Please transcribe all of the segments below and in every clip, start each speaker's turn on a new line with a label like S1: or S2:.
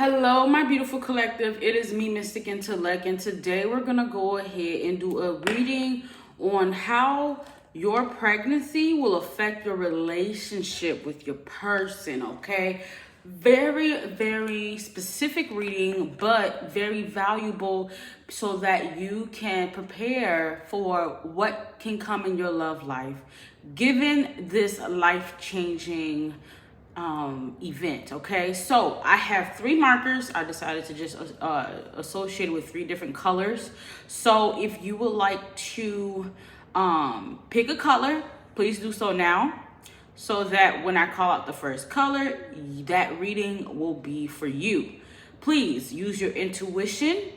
S1: Hello, my beautiful collective. It is me, Mystic Intellect, and today we're going to go ahead and do a reading on how your pregnancy will affect your relationship with your person, okay? Very specific reading, but very valuable so that you can prepare for what can come in your love life, given this life-changing event. Okay, so I have three markers. I decided to just associate with three different colors. So if you would like to pick a color, please do so now, so that when I call out the first color, that reading will be for you. Please use your intuition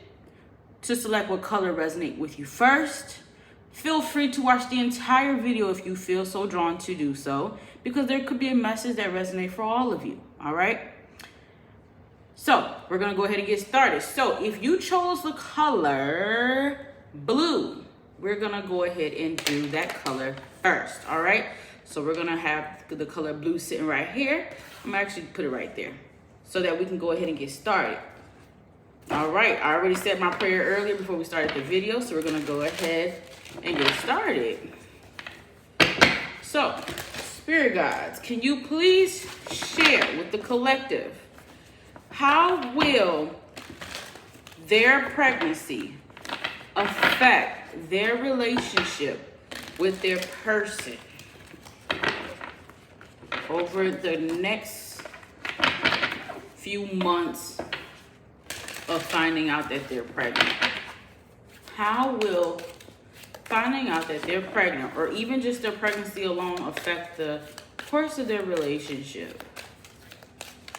S1: to select what color resonates with you first. Feel free to watch the entire video if you feel so drawn to do so, because there could be a message that resonates for all of you, all right? So we're gonna go ahead and get started. So if you chose the color blue, we're gonna go ahead and do that color first, all right? So we're gonna have the color blue sitting right here. I'm gonna actually put it right there so that we can go ahead and get started. All right, I already said my prayer earlier before we started the video, so we're gonna go ahead and get started. So, Spirit Guides, can you please share with the collective, how will their pregnancy affect their relationship with their person over the next few months of finding out that they're pregnant? How will finding out that they're pregnant, or even just their pregnancy alone, affect the course of their relationship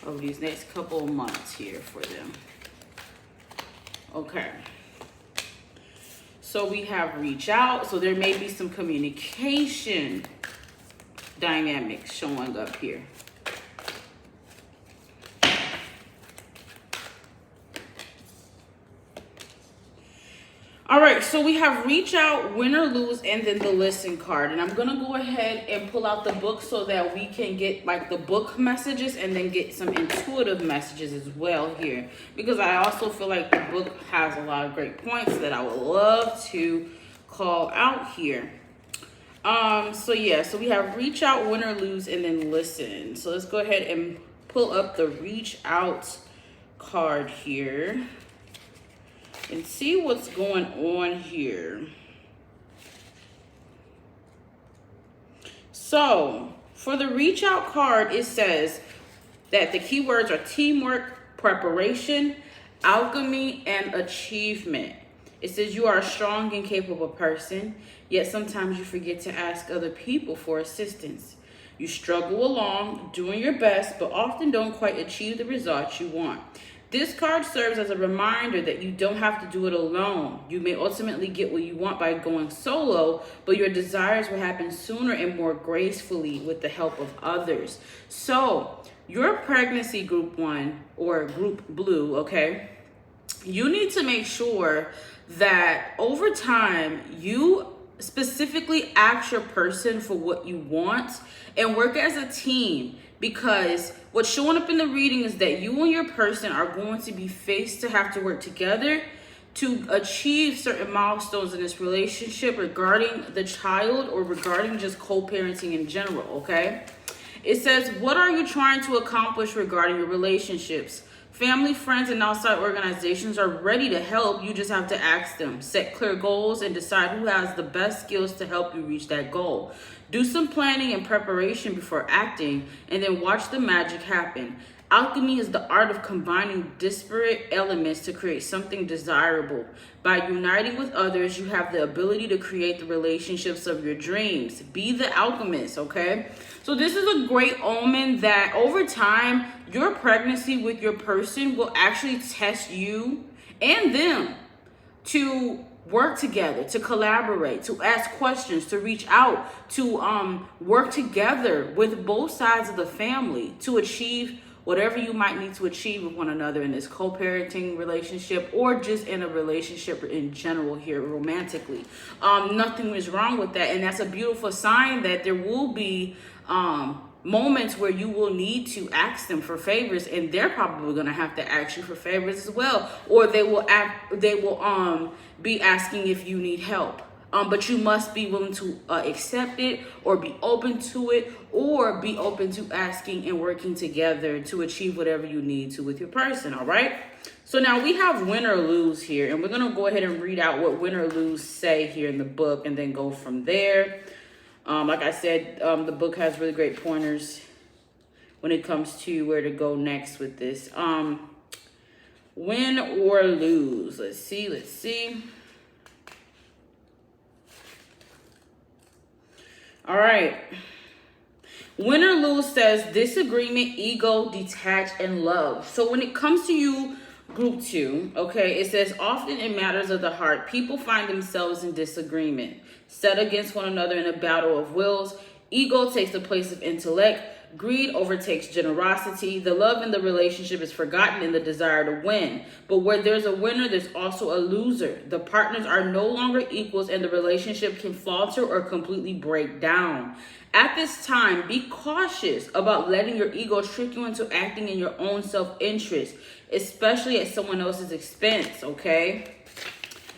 S1: over these next couple of months here for them? Okay. So we have reach out. So there may be some communication dynamics showing up here. All right, so we have reach out, win or lose, and then the listen card. And I'm going to go ahead and pull out the book so that we can get like the book messages and then get some intuitive messages as well here. Because I also feel like the book has a lot of great points that I would love to call out here. So we have reach out, win or lose, and then listen. So let's go ahead and pull up the reach out card here and see what's going on here. So for the reach out card, it says that the keywords are teamwork, preparation, alchemy, and achievement. It says you are a strong and capable person, yet sometimes you forget to ask other people for assistance. You struggle along, doing your best, but often don't quite achieve the results you want. This card serves as a reminder that you don't have to do it alone. You may ultimately get what you want by going solo, but your desires will happen sooner and more gracefully with the help of others. So, your pregnancy group 1 or group blue, okay, you need to make sure that over time you specifically ask your person for what you want and work as a team. Because what's showing up in the reading is that you and your person are going to be faced to have to work together to achieve certain milestones in this relationship regarding the child or regarding just co-parenting in general, okay? It says, what are you trying to accomplish regarding your relationships? Family, friends, and outside organizations are ready to help. You just have to ask them. Set clear goals and decide who has the best skills to help you reach that goal. Do some planning and preparation before acting, and then watch the magic happen. Alchemy is the art of combining disparate elements to create something desirable. By uniting with others, you have the ability to create the relationships of your dreams. Be the alchemist, okay? So this is a great omen that over time, your pregnancy with your person will actually test you and them to work together, to collaborate, to ask questions, to reach out, to work together with both sides of the family to achieve whatever you might need to achieve with one another in this co-parenting relationship or just in a relationship in general here romantically. Nothing is wrong with that. And that's a beautiful sign that there will be moments where you will need to ask them for favors, and they're probably going to have to ask you for favors as well, or they will be asking if you need help. But you must be willing to accept it, or be open to it, or be open to asking and working together to achieve whatever you need to with your person. All right. So now we have win or lose here, and we're going to go ahead and read out what win or lose say here in the book, and then go from there. Like I said, the book has really great pointers when it comes to where to go next with this. Win or lose. Let's see. All right. Win or lose says disagreement, ego, detach, and love. So when it comes to you, group 2, okay, it says often in matters of the heart, people find themselves in disagreement, set against one another in a battle of wills. Ego takes the place of intellect. Greed overtakes generosity. The love in the relationship is forgotten in the desire to win. But where there's a winner, there's also a loser. The partners are no longer equals, and the relationship can falter or completely break down. At this time, be cautious about letting your ego trick you into acting in your own self-interest, especially at someone else's expense, okay?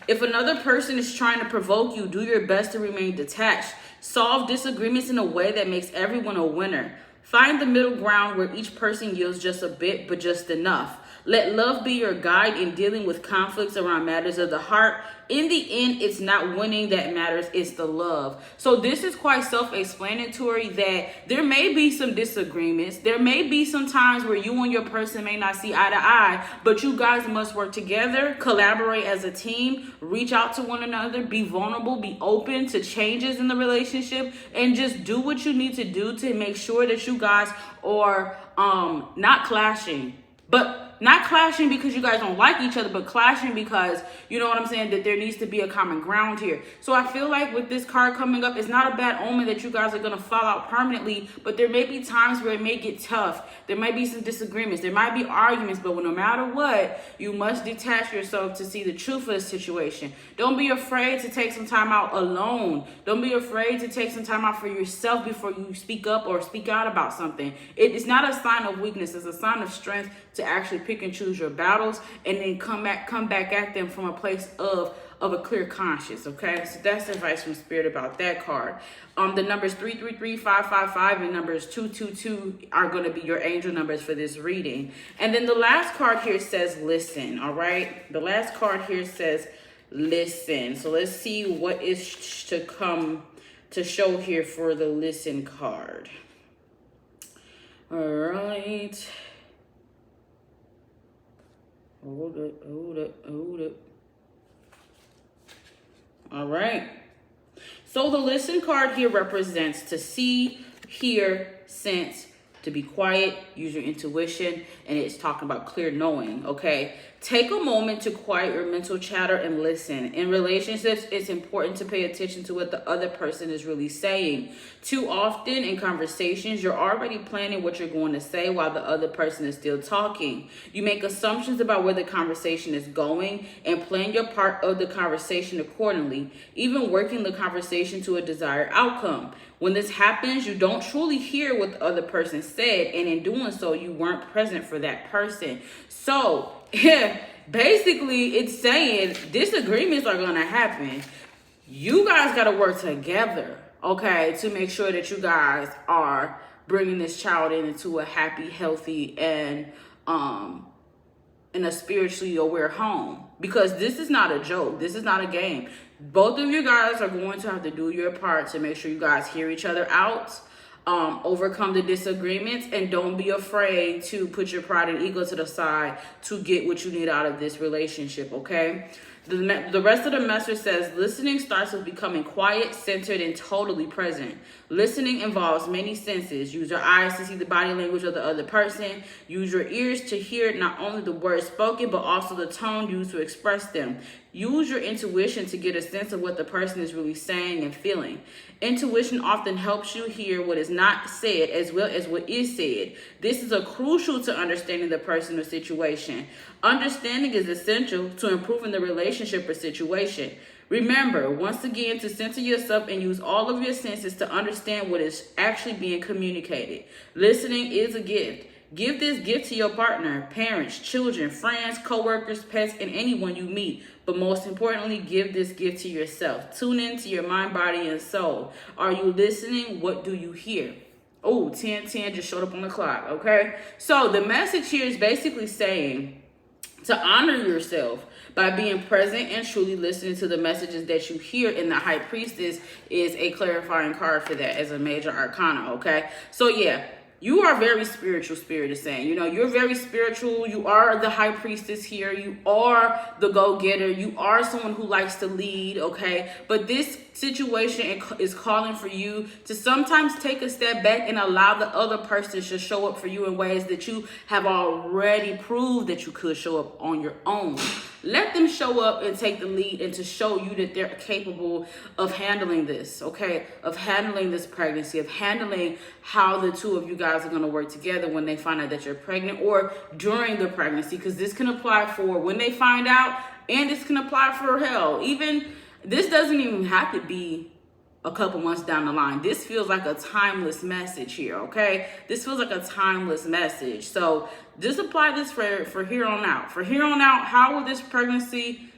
S1: If another person is trying to provoke you, do your best to remain detached. Solve disagreements in a way that makes everyone a winner. Find the middle ground where each person yields just a bit, but just enough. Let love be your guide in dealing with conflicts around matters of the heart. In the end, it's not winning that matters, it's the love. So this is quite self-explanatory that there may be some disagreements. There may be some times where you and your person may not see eye to eye, but you guys must work together, collaborate as a team, reach out to one another, be vulnerable, be open to changes in the relationship, and just do what you need to do to make sure that you guys are not clashing. But not clashing because you guys don't like each other, but clashing because, you know what I'm saying, that there needs to be a common ground here. So I feel like with this card coming up, it's not a bad omen that you guys are going to fall out permanently, but there may be times where it may get tough. There might be some disagreements. There might be arguments, but no matter what, you must detach yourself to see the truth of the situation. Don't be afraid to take some time out alone. Don't be afraid to take some time out for yourself before you speak up or speak out about something. It's not a sign of weakness. It's a sign of strength to actually pick and choose your battles, and then come back at them from a place of a clear conscience. Okay, so that's advice from Spirit about that card. The numbers 333, 555, and numbers 222 are going to be your angel numbers for this reading. And then the last card here says listen. All right, the last card here says listen. So let's see what is to come to show here for the listen card. All right. Hold up. All right. So the listen card here represents to see, hear, sense, to be quiet, use your intuition, and it's talking about clear knowing, okay? Take a moment to quiet your mental chatter and listen. In relationships, it's important to pay attention to what the other person is really saying. Too often in conversations, you're already planning what you're going to say while the other person is still talking. You make assumptions about where the conversation is going and plan your part of the conversation accordingly, even working the conversation to a desired outcome. When this happens, you don't truly hear what the other person said, and in doing so, you weren't present for that person. So, basically, it's saying disagreements are going to happen. You guys got to work together, okay, to make sure that you guys are bringing this child into a happy, healthy, and in a spiritually aware home. Because this is not a joke. This is not a game. Both of you guys are going to have to do your part to make sure you guys hear each other out, overcome the disagreements, and don't be afraid to put your pride and ego to the side to get what you need out of this relationship, okay? The rest of the message says, listening starts with becoming quiet, centered, and totally present. Listening involves many senses. Use your eyes to see the body language of the other person. Use your ears to hear not only the words spoken, but also the tone used to express them. Use your intuition to get a sense of what the person is really saying and feeling. Intuition often helps you hear what is not said as well as what is said. This is crucial to understanding the person or situation. Understanding is essential to improving the relationship or situation. Remember, once again, to center yourself and use all of your senses to understand what is actually being communicated. Listening is a gift. Give this gift to your partner, parents, children, friends, co-workers, pets, and anyone you meet. But most importantly, give this gift to yourself. Tune into your mind, body, and soul. Are you listening? What do you hear? Oh, 10:10 just showed up on the clock, okay? So the message here is basically saying to honor yourself by being present and truly listening to the messages that you hear. And the High Priestess is a clarifying card for that as a major arcana, okay? So yeah, you are very spiritual, Spirit is saying. You know, you're very spiritual. You are the High Priestess here. You are the go-getter. You are someone who likes to lead, okay? But this situation is calling for you to sometimes take a step back and allow the other person to show up for you in ways that you have already proved that you could show up on your own. Let them show up and take the lead and to show you that they're capable of handling this, okay? Of handling this pregnancy, of handling how the two of you guys are going to work together when they find out that you're pregnant or during the pregnancy, because this can apply for when they find out, and this can apply for hell. Even this doesn't even have to be a couple months down the line. This feels like a timeless message here, okay? This feels like a timeless message. So just apply this for here on out. For here on out, how will this pregnancy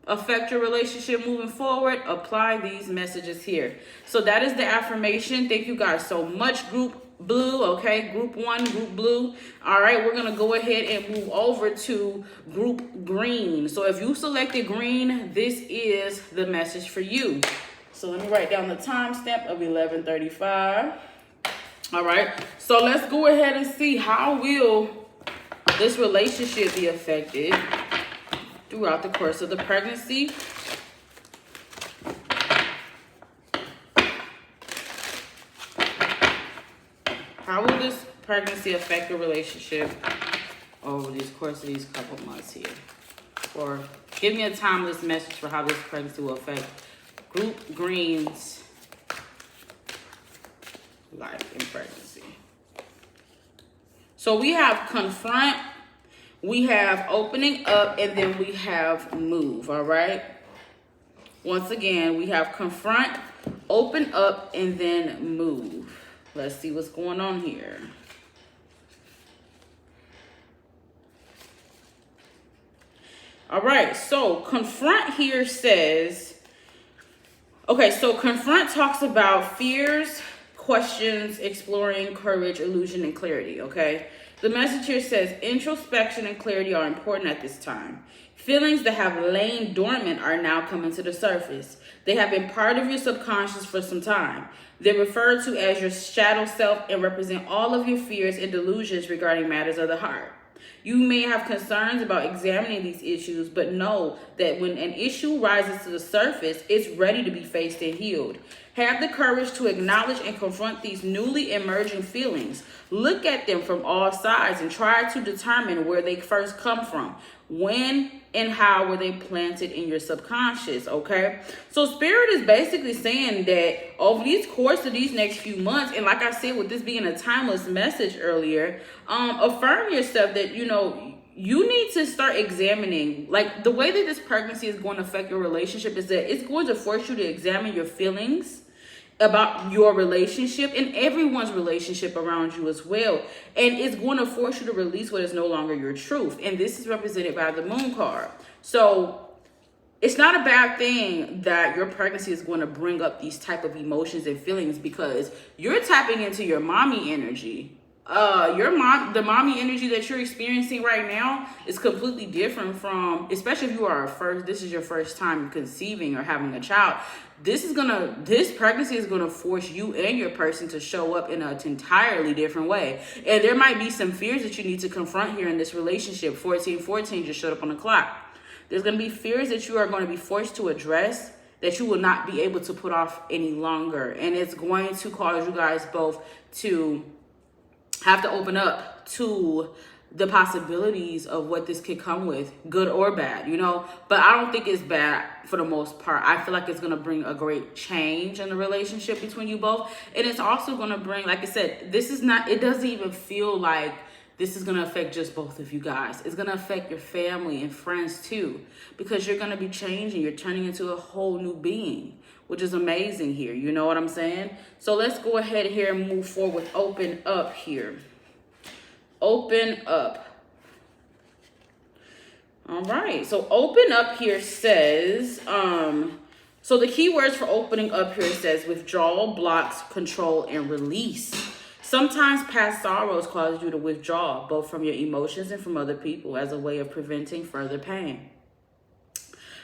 S1: affect your relationship moving forward? Apply these messages here. So that is the affirmation. Thank you guys so much, Group Blue, okay? Group 1, Group Blue. All right, we're going to go ahead and move over to Group Green. So if you selected green, this is the message for you. So let me write down the timestamp of 11:35. All right, so let's go ahead and see how will this relationship be affected throughout the course of the pregnancy. How will this pregnancy affect the relationship over the course of these couple months here? Or give me a timeless message for how this pregnancy will affect Group Green's life in pregnancy. So we have confront, we have opening up, and then we have move, all right? Once again, we have confront, open up, and then move. Let's see what's going on here. All right, so confront here says, okay, so confront talks about fears, questions, exploring, courage, illusion, and clarity, okay? The message here says introspection and clarity are important at this time. Feelings that have lain dormant are now coming to the surface. They have been part of your subconscious for some time. They're referred to as your shadow self and represent all of your fears and delusions regarding matters of the heart. You may have concerns about examining these issues, but know that when an issue rises to the surface, it's ready to be faced and healed. Have the courage to acknowledge and confront these newly emerging feelings. Look at them from all sides and try to determine where they first come from. When and how were they planted in your subconscious, okay? So Spirit is basically saying that over these course of these next few months, and like I said, with this being a timeless message earlier, affirm yourself that, you know, you need to start examining, like the way that this pregnancy is going to affect your relationship is that it's going to force you to examine your feelings about your relationship and everyone's relationship around you as well. And it's going to force you to release what is no longer your truth. And this is represented by the Moon card. So it's not a bad thing that your pregnancy is going to bring up these type of emotions and feelings, because you're tapping into your mommy energy. The mommy energy that you're experiencing right now is completely different from, especially if you are this is your first time conceiving or having a child. This pregnancy is gonna force you and your person to show up in an entirely different way. And there might be some fears that you need to confront here in this relationship. 1414 just showed up on the clock. There's gonna be fears that you are going to be forced to address that you will not be able to put off any longer. And it's going to cause you guys both to have to open up to the possibilities of what this could come with, good or bad, you know. But I don't think it's bad for the most part. I feel like it's going to bring a great change in the relationship between you both. And it's also going to bring, like I said, this is not, it doesn't even feel like this is going to affect just both of you guys. It's going to affect your family and friends too, because you're going to be changing. You're turning into a whole new being, which is amazing here. You know what I'm saying? So let's go ahead here and move forward with open up here. Open up. All right. So open up here says, so the key words for opening up here says withdrawal, blocks, control, and release. Sometimes past sorrows cause you to withdraw, both from your emotions and from other people, as a way of preventing further pain.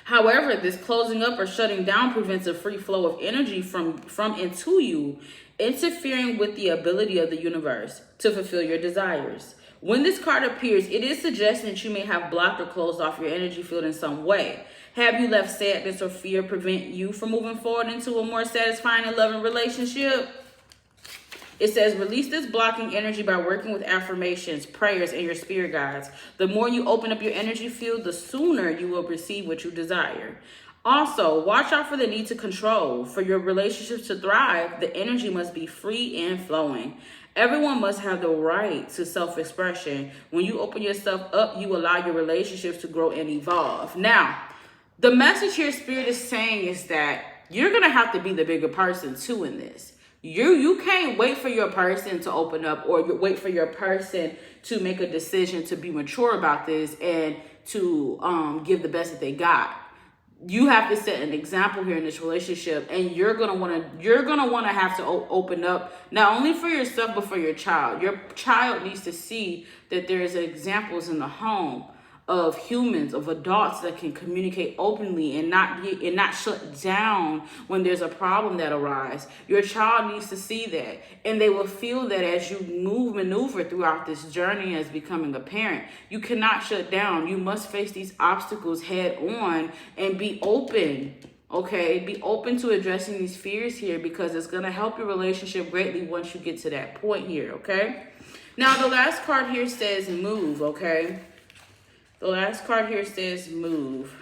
S1: However, this closing up or shutting down prevents a free flow of energy from and to you, interfering with the ability of the universe to fulfill your desires. When this card appears, it is suggesting that you may have blocked or closed off your energy field in some way. Have you let sadness or fear prevent you from moving forward into a more satisfying and loving relationship? It says, release this blocking energy by working with affirmations, prayers, and your spirit guides. The more you open up your energy field, the sooner you will receive what you desire. Also, watch out for the need to control. For your relationships to thrive, the energy must be free and flowing. Everyone must have the right to self-expression. When you open yourself up, you allow your relationships to grow and evolve. Now, the message here Spirit is saying is that you're going to have to be the bigger person too in this. You can't wait for your person to open up, or wait for your person to make a decision to be mature about this and to give the best that they got. You have to set an example here in this relationship, and you're gonna want to have to open up, not only for yourself but for your child. Your child needs to see that there's examples in the home of humans, of adults that can communicate openly and not shut down when there's a problem that arises. Your child needs to see that, and they will feel that as you maneuver throughout this journey as becoming a parent. You cannot shut down. You must face these obstacles head on and be open. Okay, be open to addressing these fears here, because it's going to help your relationship greatly once you get to that point here. Okay, now the last card here says move. Okay, the last card here says move.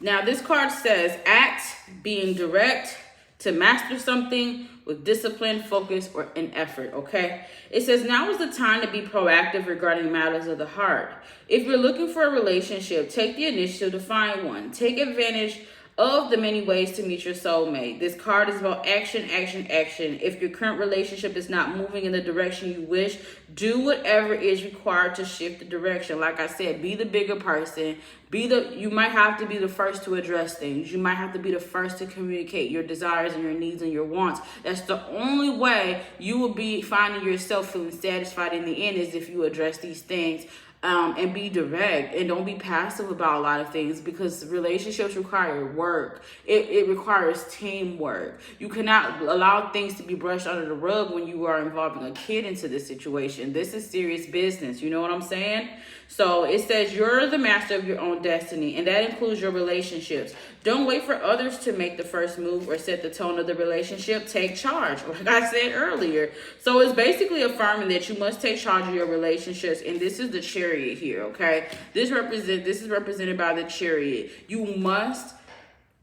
S1: Now this card says act, being direct, to master something with discipline, focus, or an effort, okay? It says now is the time to be proactive regarding matters of the heart. If you're looking for a relationship, take the initiative to find one. Take advantage of the many ways to meet your soulmate. This card is about action, action, action. If your current relationship is not moving in the direction you wish, do whatever is required to shift the direction. Like I said, be the bigger person. You might have to be the first to address things. You might have to be the first to communicate your desires and your needs and your wants. That's the only way you will be finding yourself feeling satisfied in the end, is if you address these things. And be direct, and don't be passive about a lot of things, because relationships require work. It requires teamwork. You cannot allow things to be brushed under the rug when you are involving a kid into this situation. This is serious business. You know what I'm saying? So it says you're the master of your own destiny, and that includes your relationships. Don't wait for others to make the first move or set the tone of the relationship. Take charge, like I said earlier. So it's basically affirming that you must take charge of your relationships, and this is the Chariot here, okay? This is represented by the Chariot. You must,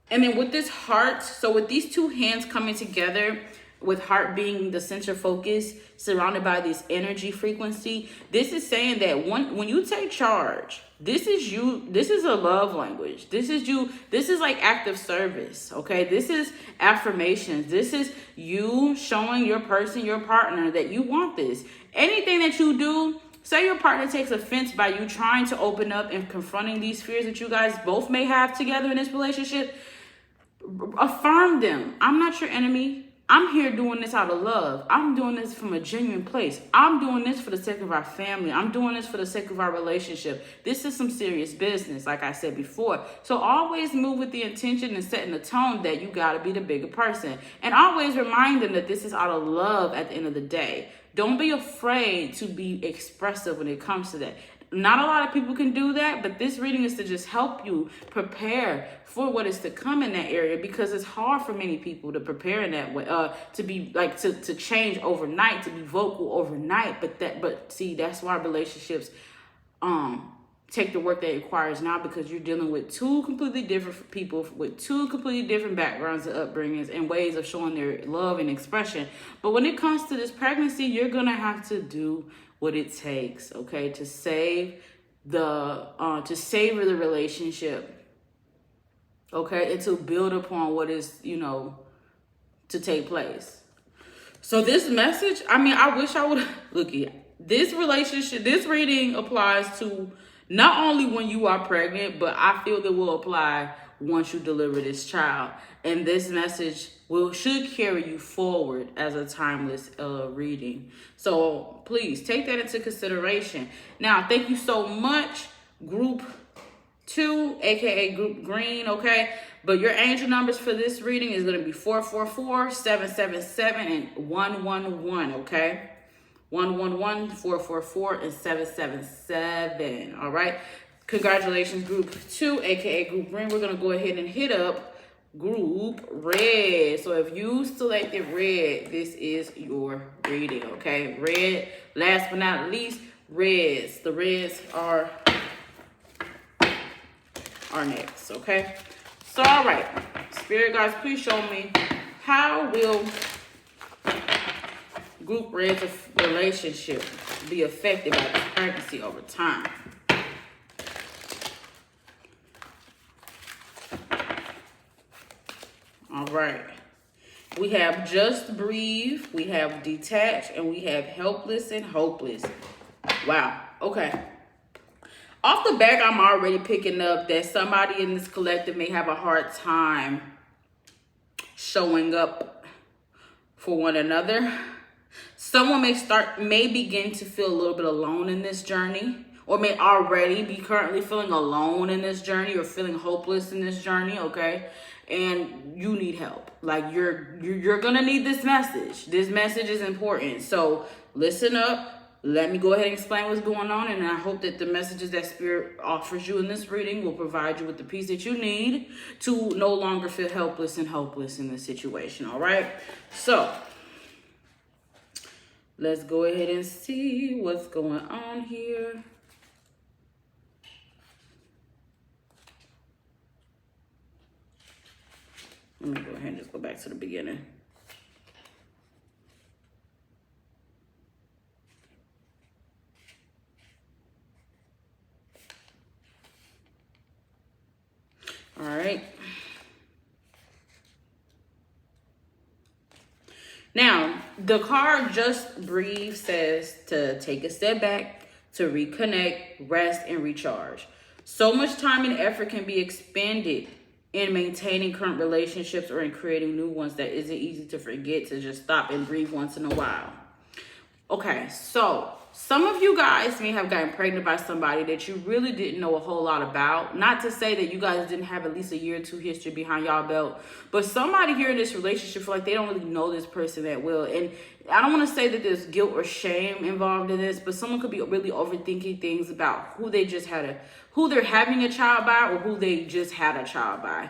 S1: and then with this heart, so with these two hands coming together, with heart being the center focus, surrounded by this energy frequency, this is saying that when you take charge, this is you. This is a love language. This is you. This is like active service. Okay. This is affirmations. This is you showing your person, your partner, that you want this. Anything that you do, say your partner takes offense by you trying to open up and confronting these fears that you guys both may have together in this relationship, affirm them. I'm not your enemy. I'm here doing this out of love. I'm doing this from a genuine place. I'm doing this for the sake of our family. I'm doing this for the sake of our relationship. This is some serious business, like I said before. So always move with the intention and setting the tone that you got to be the bigger person. And always remind them that this is out of love at the end of the day. Don't be afraid to be expressive when it comes to that. Not a lot of people can do that, but this reading is to just help you prepare for what is to come in that area, because it's hard for many people to prepare in that way, to be like to change overnight, to be vocal overnight. But see, that's why relationships take the work that it requires now, because you're dealing with two completely different people with two completely different backgrounds and upbringings and ways of showing their love and expression. But when it comes to this pregnancy, you're gonna have to do what it takes, okay, to savor the relationship, okay, and to build upon what is, to take place. So this message, I wish I would look at this relationship. This reading applies to not only when you are pregnant, but I feel that will apply once you deliver this child. And this message should carry you forward as a timeless reading. So please take that into consideration. Now, thank you so much, Group 2, aka Group Green, okay? But your angel numbers for this reading is going to be 444, 777, and 111, okay? 111, 444, and 777. All right. Congratulations, Group 2, aka Group Green. We're gonna go ahead and hit up Group Red. So if you selected red, this is your reading. Okay. Red. Last but not least, reds. The reds are next. Okay. So all right, Spirit guides, please show me how will Group Red's relationship be affected by this pregnancy over time. All right. We have Just Breathe, we have Detached, and we have Helpless and Hopeless. Wow. Okay. Off the back, I'm already picking up that somebody in this collective may have a hard time showing up for one another. Someone may begin to feel a little bit alone in this journey, or may already be currently feeling alone in this journey or feeling hopeless in this journey, okay? And you need help. Like you're gonna need this message. This message is important. So listen up. Let me go ahead and explain what's going on, and I hope that the messages that Spirit offers you in this reading will provide you with the peace that you need to no longer feel helpless and hopeless in this situation, all right? So let's go ahead and see what's going on here. Let me go ahead and just go back to the beginning. All right. Now, the card Just Breathe says to take a step back, to reconnect, rest, and recharge. So much time and effort can be expended in maintaining current relationships or in creating new ones that isn't easy to forget to just stop and breathe once in a while. Okay, so some of you guys may have gotten pregnant by somebody that you really didn't know a whole lot about. Not to say that you guys didn't have at least a year or two history behind y'all belt, but somebody here in this relationship feel like they don't really know this person that well. And I don't want to say that there's guilt or shame involved in this, but someone could be really overthinking things about who they're having a child by or who they just had a child by.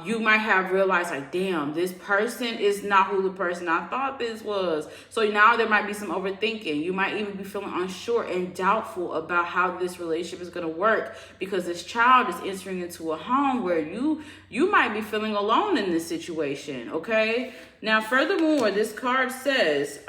S1: You might have realized like, damn, this person is not who the person I thought this was. So now there might be some overthinking. You might even be feeling unsure and doubtful about how this relationship is going to work because this child is entering into a home where you might be feeling alone in this situation, okay? Now, furthermore, this card says,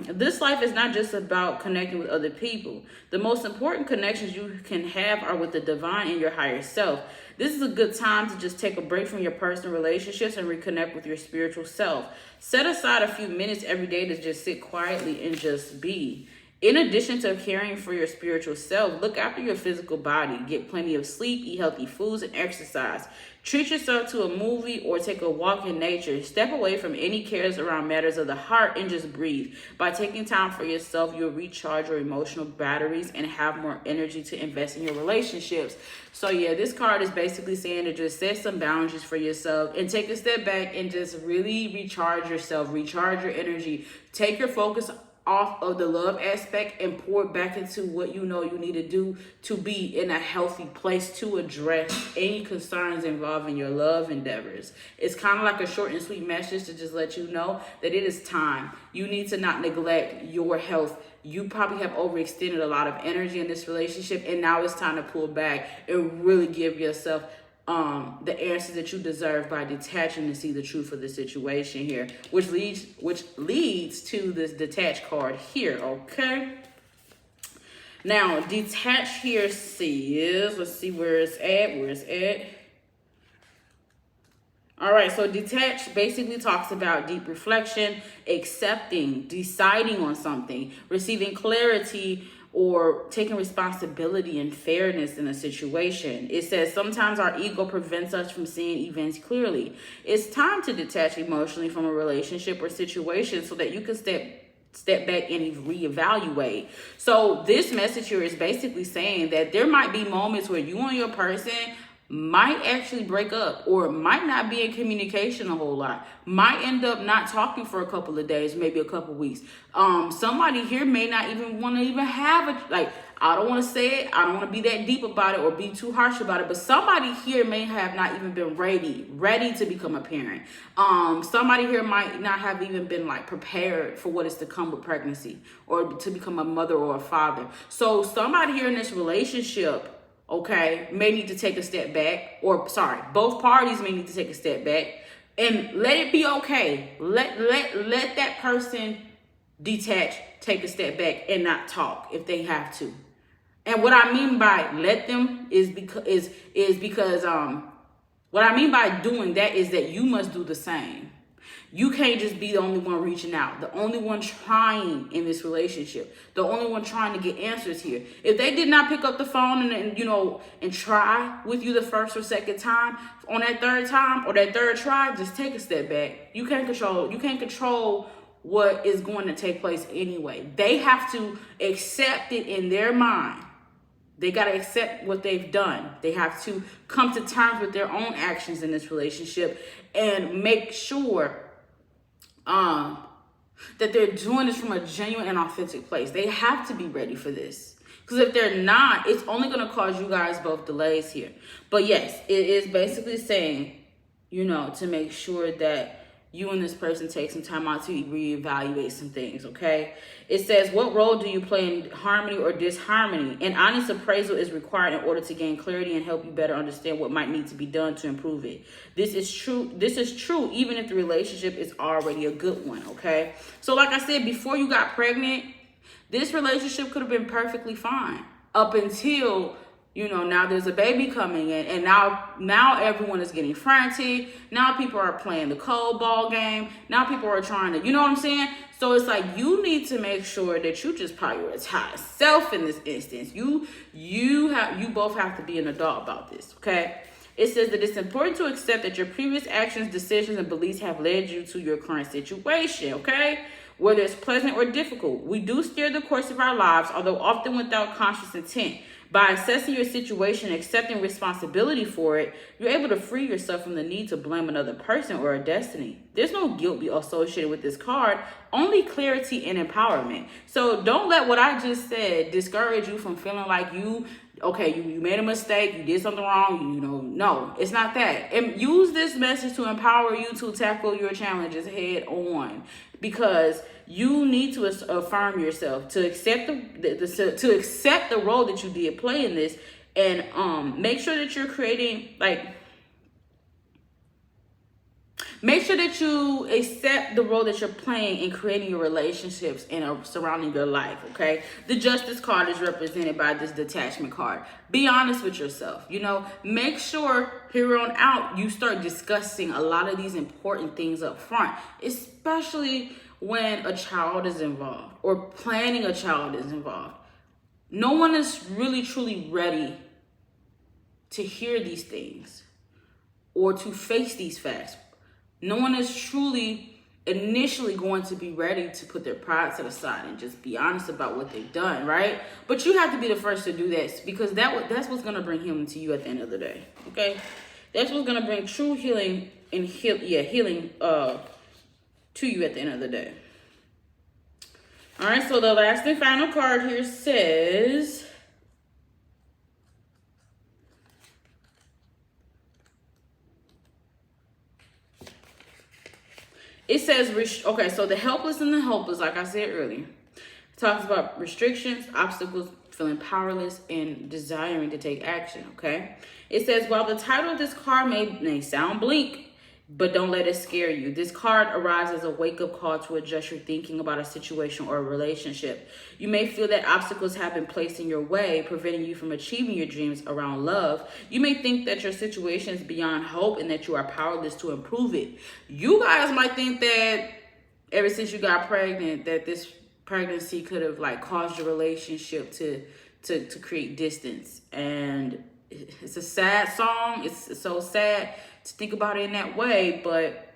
S1: this life is not just about connecting with other people. The most important connections you can have are with the divine and your higher self. This is a good time to just take a break from your personal relationships and reconnect with your spiritual self. Set aside a few minutes every day to just sit quietly and just be. In addition to caring for your spiritual self, look after your physical body. Get plenty of sleep, eat healthy foods, and exercise. Treat yourself to a movie or take a walk in nature. Step away from any cares around matters of the heart and just breathe. By taking time for yourself, you'll recharge your emotional batteries and have more energy to invest in your relationships. So yeah, this card is basically saying to just set some boundaries for yourself and take a step back and just really recharge yourself, recharge your energy. Take your focus off of the love aspect and pour it back into what you know you need to do to be in a healthy place to address any concerns involving your love endeavors. It's kind of like a short and sweet message to just let you know that it is time. You need to not neglect your health. You probably have overextended a lot of energy in this relationship, and now it's time to pull back and really give yourself the answers that you deserve by detaching to see the truth of the situation here, which leads to this detached card here. Okay, now detached here says, let's see where it's at. All right, so detached basically talks about deep reflection, accepting, deciding on something, receiving clarity, or taking responsibility and fairness in a situation. It says sometimes our ego prevents us from seeing events clearly. It's time to detach emotionally from a relationship or situation so that you can step back and reevaluate. So this message here is basically saying that there might be moments where you and your person might actually break up, or might not be in communication a whole lot, might end up not talking for a couple of days, maybe a couple of weeks. Somebody here may not even want to even have I don't want to say it, I don't want to be that deep about it or be too harsh about it, but somebody here may have not even been ready to become a parent. Somebody here might not have even been prepared for what is to come with pregnancy, or to become a mother or a father. So somebody here in this relationship, okay, may need to take a step back, both parties may need to take a step back and let it be okay. Let that person detach, take a step back, and not talk if they have to. And what I mean by let them is because what I mean by doing that is that you must do the same. You can't just be the only one reaching out, the only one trying in this relationship, the only one trying to get answers here. If they did not pick up the phone and try with you the first or second time, on that third time or that third try, just take a step back. You can't control what is going to take place anyway. They have to accept it in their mind. They got to accept what they've done. They have to come to terms with their own actions in this relationship and make sure that they're doing this from a genuine and authentic place. They have to be ready for this. Because if they're not, it's only going to cause you guys both delays here. But yes, it is basically saying, to make sure that you and this person take some time out to reevaluate some things, okay? It says, what role do you play in harmony or disharmony? An honest appraisal is required in order to gain clarity and help you better understand what might need to be done to improve it. This is true even if the relationship is already a good one, okay? So like I said, before you got pregnant, this relationship could have been perfectly fine up until now there's a baby coming in, and now everyone is getting frantic. Now people are playing the cold ball game. Now people are trying to, you know what I'm saying? So it's you need to make sure that you just prioritize self in this instance. You both have to be an adult about this, okay? It says that it's important to accept that your previous actions, decisions, and beliefs have led you to your current situation, okay? Whether it's pleasant or difficult, we do steer the course of our lives, although often without conscious intent. By assessing your situation, accepting responsibility for it, you're able to free yourself from the need to blame another person or a destiny. There's no guilt associated with this card, only clarity and empowerment. So don't let what I just said discourage you from feeling like you made a mistake, you did something wrong, no, it's not that. And use this message to empower you to tackle your challenges head on, because you need to affirm yourself, to accept the role that you did play in this, and make sure that you're creating make sure that you accept the role that you're playing in creating your relationships and surrounding your life, okay? The Justice card is represented by this detachment card. Be honest with yourself, make sure here on out you start discussing a lot of these important things up front, especially when a child is involved or planning a child is involved. No one is really truly ready to hear these things or to face these facts. No one is truly initially going to be ready to put their pride to the side and just be honest about what they've done, right? But you have to be the first to do that, because that's what's going to bring healing to you at the end of the day, okay? That's what's going to bring true healing and healing to you at the end of the day. All right, so the last and final card here says, okay, so the helpless and the hopeless, like I said earlier, talks about restrictions, obstacles, feeling powerless, and desiring to take action, okay? It says, while the title of this card may sound bleak, but don't let it scare you. This card arrives as a wake-up call to adjust your thinking about a situation or a relationship. You may feel that obstacles have been placed in your way, preventing you from achieving your dreams around love. You may think that your situation is beyond hope and that you are powerless to improve it. You guys might think that ever since you got pregnant, that this pregnancy could have like caused your relationship to create distance. And it's a sad song. It's so sad to think about it in that way, but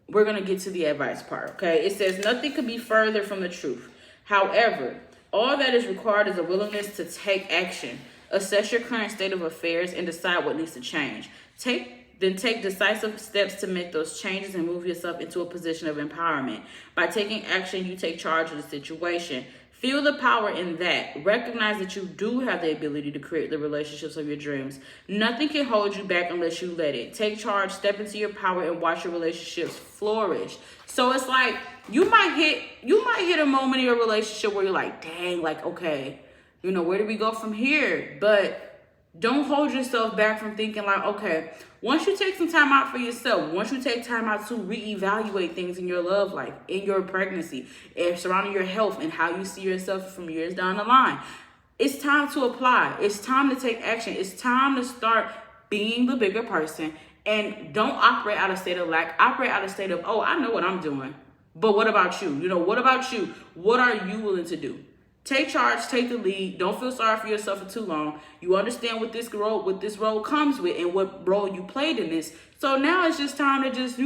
S1: we're going to get to the advice part, okay? It says, nothing could be further from the truth. However, all that is required is a willingness to take action. Assess your current state of affairs and decide what needs to change. Take decisive steps to make those changes and move yourself into a position of empowerment. By taking action, you take charge of the situation. Feel the power in that. Recognize that you do have the ability to create the relationships of your dreams. Nothing can hold you back unless you let it. Take charge, step into your power, and watch your relationships flourish. So it's like you might hit a moment in your relationship where you're like, dang, like, okay, where do we go from here? But don't hold yourself back from thinking like, okay, once you take some time out for yourself, once you take time out to reevaluate things in your love life, in your pregnancy, and surrounding your health and how you see yourself from years down the line, it's time to apply. It's time to take action. It's time to start being the bigger person, and don't operate out of state of lack. Operate out of state of, oh, I know what I'm doing. But what about you? What about you? What are you willing to do? Take charge, take the lead. Don't feel sorry for yourself for too long. You understand what this role comes with and what role you played in this. So now it's just time to just,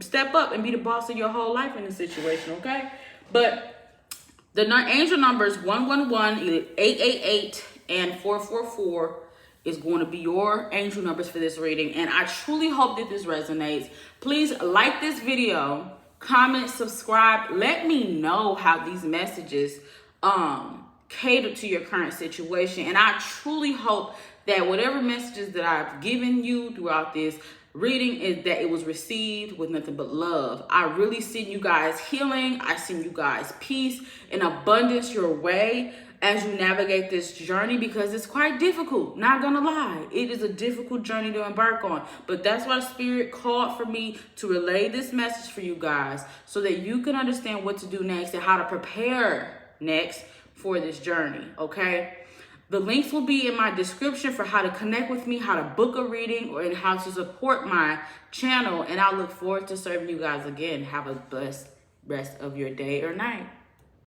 S1: step up and be the boss of your whole life in this situation, okay? But the angel numbers 111, 888, and 444 is going to be your angel numbers for this reading. And I truly hope that this resonates. Please like this video, comment, subscribe. Let me know how these messages cater to your current situation. And I truly hope that whatever messages that I've given you throughout this reading is that it was received with nothing but love. I really send you guys healing. I send you guys peace and abundance your way as you navigate this journey, because it's quite difficult, not gonna lie. It is a difficult journey to embark on, but that's why Spirit called for me to relay this message for you guys so that you can understand what to do next and how to prepare next for this journey, okay? The links will be in my description for how to connect with me, how to book a reading, and how to support my channel. And I look forward to serving you guys again. Have a blessed rest of your day or night.